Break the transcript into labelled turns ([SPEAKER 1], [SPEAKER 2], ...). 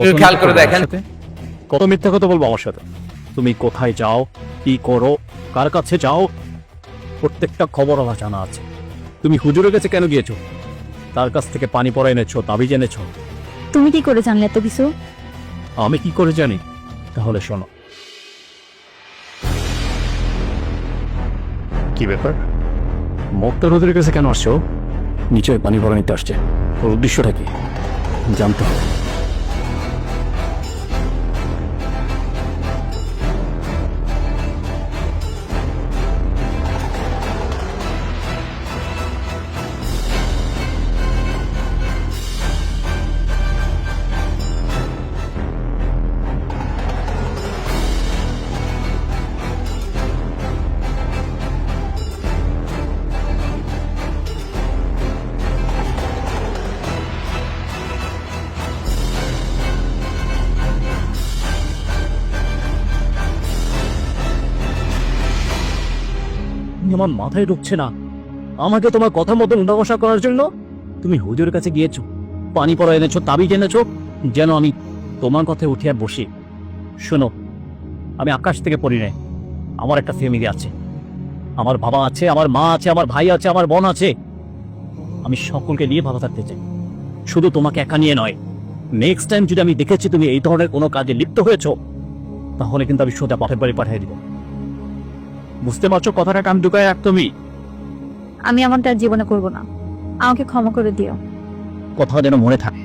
[SPEAKER 1] খেয়াল করে দেখেন
[SPEAKER 2] কত মিথ্যা কথা বলবো আমার সাথে। তুমি কোথায় যাও, কি করো, কার কাছে যাও, প্রত্যেকটা খবর আমার জানা আছে। তুমি হুজুরের কাছে কেন গিয়েছো? তার কাছ থেকে পানি পড়া এনেছো, তাবিজ এনেছো।
[SPEAKER 3] তুমি কি করে জানলে এত কিছু?
[SPEAKER 2] আমি কি করে জানি? তাহলে শোনো। কি ব্যাপার? মোক্তার হুজুরের কাছে কেন আসছো? নিচয় পানি ভরা নিতে আসছে। ওর উদ্দেশ্যটা কি জানতে হবে। আমার মাথায় ঢুকছে না। আমাকে তোমার কথা মতো উন্নবসা করার জন্য তুমি হুজুরের কাছে গিয়েছো, পানি পড়া এনেছো, তাবিজ এনেছো, যেন আমি তোমার কথায় উঠিয়া বসি। শোনো, আমি আকাশ থেকে পড়ি নাই। আমার একটা ফ্যামিলি আছে, আমার বাবা আছে, আমার মা আছে, আমার ভাই আছে, আমার বোন আছে। আমি সকলকে নিয়ে ভালো থাকতে চাই, শুধু তোমাকে একা নিয়ে নয়। নেক্সট টাইম যদি আমি দেখেছি তুমি এই ধরনের কোনো কাজে লিপ্ত হয়েছো, তাহলে কিন্তু আমি সোজা পথের বাড়ি পাঠিয়ে দিব। বুঝতে পারছো কথাটা কান ঢুকায় রাখ তুমি?
[SPEAKER 3] আমি এমনটা আর জীবনে করব না, আমাকে ক্ষমা করে দিও।
[SPEAKER 2] কথা যেন মনে থাকে।